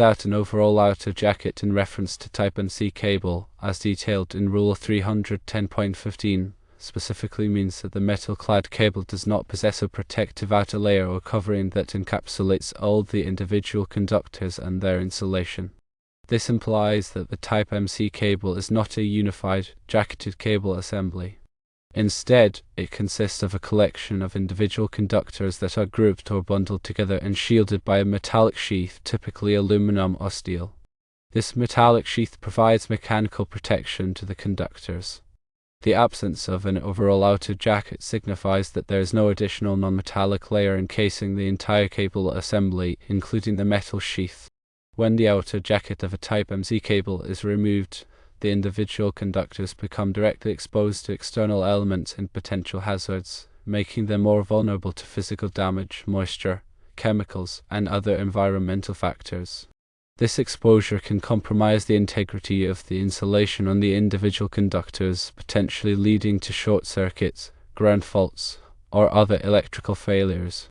without an overall outer jacket in reference to Type MC cable, as detailed in Rule 310.15, specifically means that the metal-clad cable does not possess a protective outer layer or covering that encapsulates all the individual conductors and their insulation. This implies that the Type MC cable is not a unified, jacketed cable assembly. Instead, it consists of a collection of individual conductors that are grouped or bundled together and shielded by a metallic sheath, typically aluminum or steel. This metallic sheath provides mechanical protection to the conductors. The absence of an overall outer jacket signifies that there is no additional non-metallic layer encasing the entire cable assembly, including the metal sheath. When the outer jacket of a Type MC cable is removed, the individual conductors become directly exposed to external elements and potential hazards, making them more vulnerable to physical damage, moisture, chemicals, and other environmental factors. This exposure can compromise the integrity of the insulation on the individual conductors, potentially leading to short circuits, ground faults, or other electrical failures.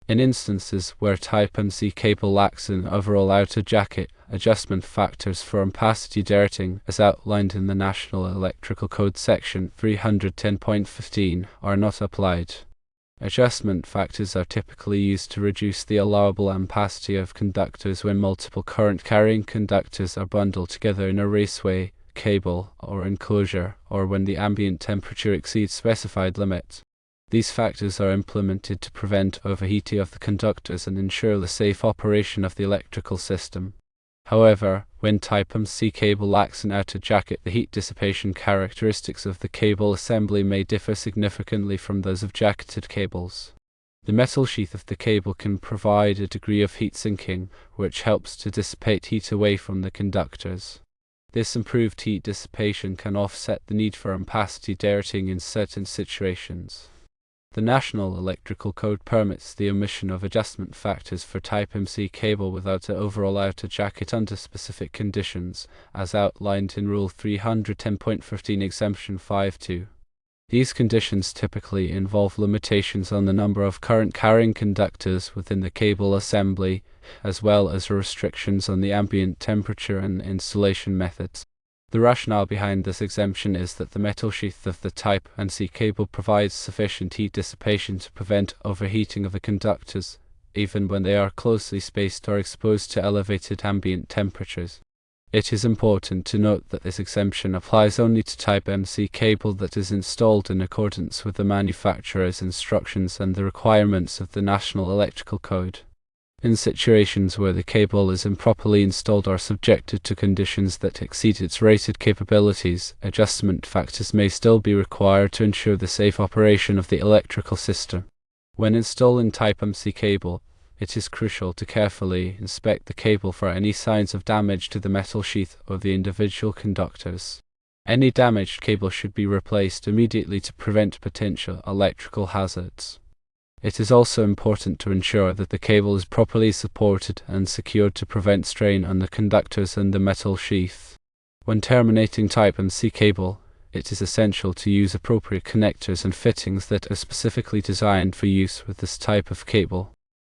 In instances where Type MC cable lacks an overall outer jacket, adjustment factors for opacity dating, as outlined in the National Electrical Code Section 310.15, are not applied. Adjustment factors are typically used to reduce the allowable ampacity of conductors when multiple current-carrying conductors are bundled together in a raceway, cable, or enclosure, or when the ambient temperature exceeds specified limits. These factors are implemented to prevent overheating of the conductors and ensure the safe operation of the electrical system. However, when Type MC cable lacks an outer jacket, the heat dissipation characteristics of the cable assembly may differ significantly from those of jacketed cables. The metal sheath of the cable can provide a degree of heat sinking, which helps to dissipate heat away from the conductors. This improved heat dissipation can offset the need for opacity dating in certain situations. The National Electrical Code permits the omission of adjustment factors for Type MC cable without an overall outer jacket under specific conditions, as outlined in Rule 310.15 Exemption 5.2. These conditions typically involve limitations on the number of current-carrying conductors within the cable assembly, as well as restrictions on the ambient temperature and installation methods. The rationale behind this exemption is that the metal sheath of the Type MC cable provides sufficient heat dissipation to prevent overheating of the conductors, even when they are closely spaced or exposed to elevated ambient temperatures. It is important to note that this exemption applies only to Type MC cable that is installed in accordance with the manufacturer's instructions and the requirements of the National Electrical Code. In situations where the cable is improperly installed or subjected to conditions that exceed its rated capabilities, adjustment factors may still be required to ensure the safe operation of the electrical system. When installing Type MC cable, it is crucial to carefully inspect the cable for any signs of damage to the metal sheath or the individual conductors. Any damaged cable should be replaced immediately to prevent potential electrical hazards. It is also important to ensure that the cable is properly supported and secured to prevent strain on the conductors and the metal sheath. When terminating Type MC cable, it is essential to use appropriate connectors and fittings that are specifically designed for use with this type of cable.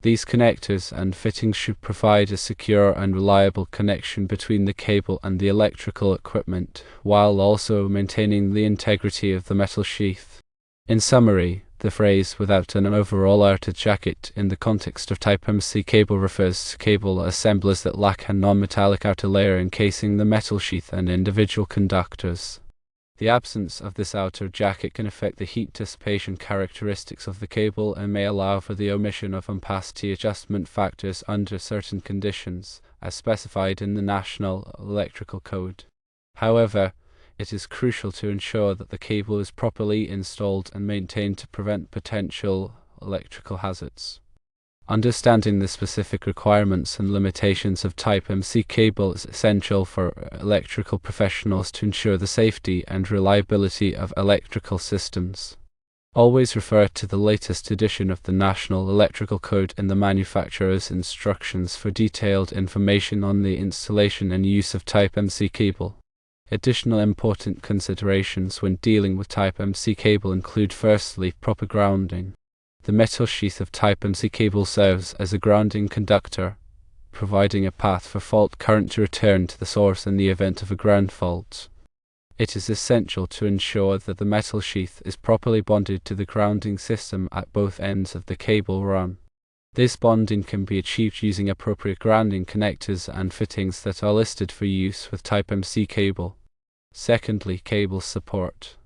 These connectors and fittings should provide a secure and reliable connection between the cable and the electrical equipment, while also maintaining the integrity of the metal sheath. In summary, the phrase "without an overall outer jacket" in the context of Type MC cable refers to cable assemblies that lack a non-metallic outer layer encasing the metal sheath and individual conductors. The absence of this outer jacket can affect the heat dissipation characteristics of the cable and may allow for the omission of opacity adjustment factors under certain conditions, as specified in the National Electrical Code. However, it is crucial to ensure that the cable is properly installed and maintained to prevent potential electrical hazards. Understanding the specific requirements and limitations of Type MC cable is essential for electrical professionals to ensure the safety and reliability of electrical systems. Always refer to the latest edition of the National Electrical Code and the manufacturer's instructions for detailed information on the installation and use of Type MC cable. Additional important considerations when dealing with Type MC cable include firstly, proper grounding. The metal sheath of Type MC cable serves as a grounding conductor, providing a path for fault current to return to the source in the event of a ground fault. It is essential to ensure that the metal sheath is properly bonded to the grounding system at both ends of the cable run. This bonding can be achieved using appropriate grounding connectors and fittings that are listed for use with Type MC cable. Secondly, cable support.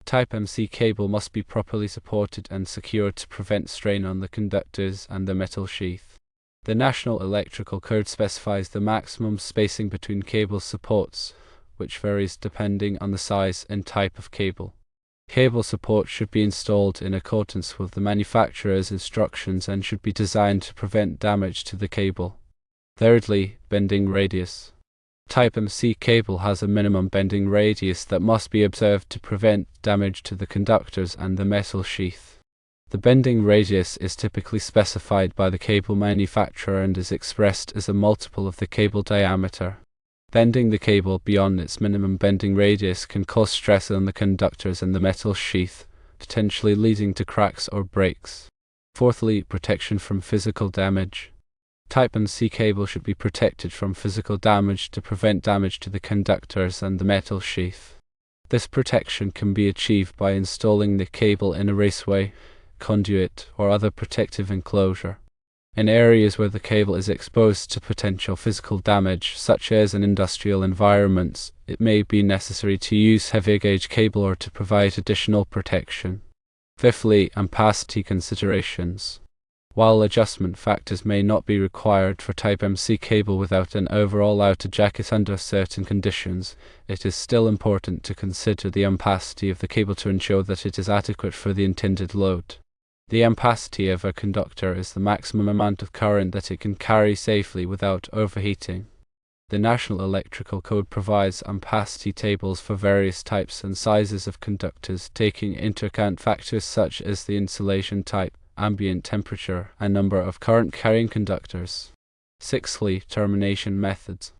Type MC cable must be properly supported and secured to prevent strain on the conductors and the metal sheath. The National Electrical Code specifies the maximum spacing between cable supports, which varies depending on the size and type of cable. Cable support should be installed in accordance with the manufacturer's instructions and should be designed to prevent damage to the cable. Thirdly, bending radius. Type MC cable has a minimum bending radius that must be observed to prevent damage to the conductors and the metal sheath. The bending radius is typically specified by the cable manufacturer and is expressed as a multiple of the cable diameter. Bending the cable beyond its minimum bending radius can cause stress on the conductors and the metal sheath, potentially leading to cracks or breaks. Fourthly, protection from physical damage. Type MC cable should be protected from physical damage to prevent damage to the conductors and the metal sheath. This protection can be achieved by installing the cable in a raceway, conduit, or other protective enclosure. In areas where the cable is exposed to potential physical damage, such as in industrial environments, it may be necessary to use heavier gauge cable or to provide additional protection. Fifthly, ampacity considerations. While adjustment factors may not be required for Type MC cable without an overall outer jacket under certain conditions, it is still important to consider the ampacity of the cable to ensure that it is adequate for the intended load. The ampacity of a conductor is the maximum amount of current that it can carry safely without overheating. The National Electrical Code provides ampacity tables for various types and sizes of conductors, taking into account factors such as the insulation type, ambient temperature, and number of current-carrying conductors. Sixthly, termination methods.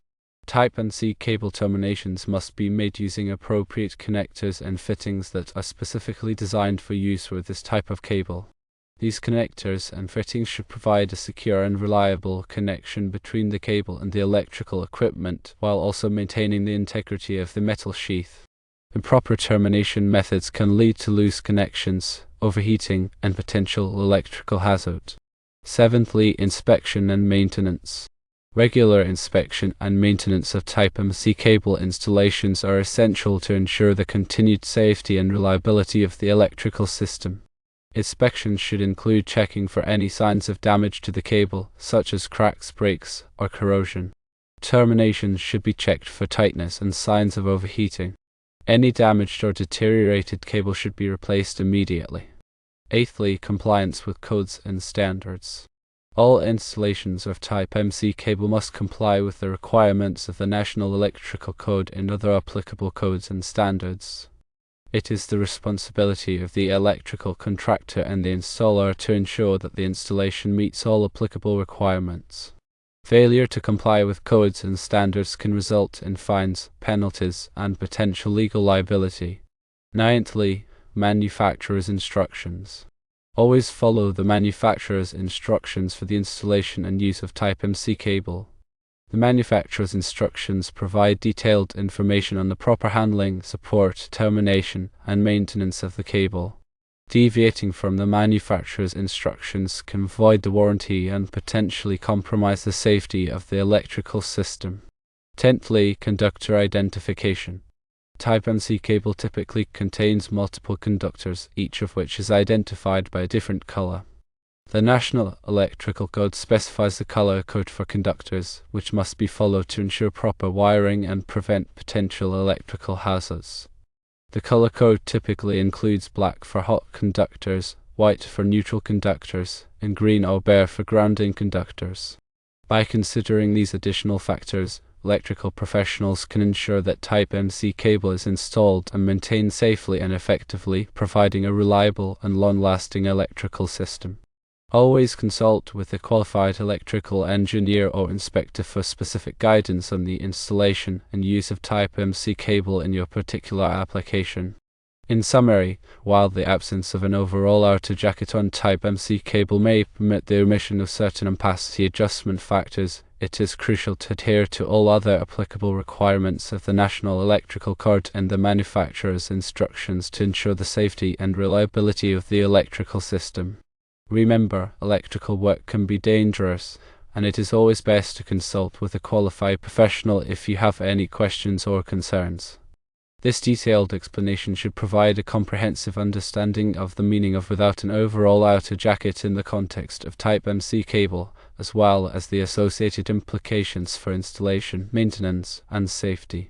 Type MC cable terminations must be made using appropriate connectors and fittings that are specifically designed for use with this type of cable. These connectors and fittings should provide a secure and reliable connection between the cable and the electrical equipment, while also maintaining the integrity of the metal sheath. Improper termination methods can lead to loose connections, overheating, and potential electrical hazard. Seventhly, inspection and maintenance. Regular inspection and maintenance of Type MC cable installations are essential to ensure the continued safety and reliability of the electrical system. Inspections should include checking for any signs of damage to the cable, such as cracks, breaks, or corrosion. Terminations should be checked for tightness and signs of overheating. Any damaged or deteriorated cable should be replaced immediately. Eighthly, compliance with codes and standards. All installations of Type MC cable must comply with the requirements of the National Electrical Code and other applicable codes and standards. It is the responsibility of the electrical contractor and the installer to ensure that the installation meets all applicable requirements. Failure to comply with codes and standards can result in fines, penalties, and potential legal liability. Ninthly, manufacturer's instructions. Always follow the manufacturer's instructions for the installation and use of Type MC cable. The manufacturer's instructions provide detailed information on the proper handling, support, termination, and maintenance of the cable. Deviating from the manufacturer's instructions can void the warranty and potentially compromise the safety of the electrical system. Tenthly, conductor identification. Type MC cable typically contains multiple conductors, each of which is identified by a different color. The National Electrical Code specifies the color code for conductors, which must be followed to ensure proper wiring and prevent potential electrical hazards. The color code typically includes black for hot conductors, white for neutral conductors, and green or bare for grounding conductors. By considering these additional factors, electrical professionals can ensure that Type MC cable is installed and maintained safely and effectively, providing a reliable and long-lasting electrical system. Always consult with a qualified electrical engineer or inspector for specific guidance on the installation and use of Type MC cable in your particular application. In summary, while the absence of an overall outer jacket on Type MC cable may permit the omission of certain ampacity adjustment factors, it is crucial to adhere to all other applicable requirements of the National Electrical Code and the manufacturer's instructions to ensure the safety and reliability of the electrical system. Remember, electrical work can be dangerous, and it is always best to consult with a qualified professional if you have any questions or concerns. This detailed explanation should provide a comprehensive understanding of the meaning of without an overall outer jacket in the context of Type MC cable, as well as the associated implications for installation, maintenance, and safety.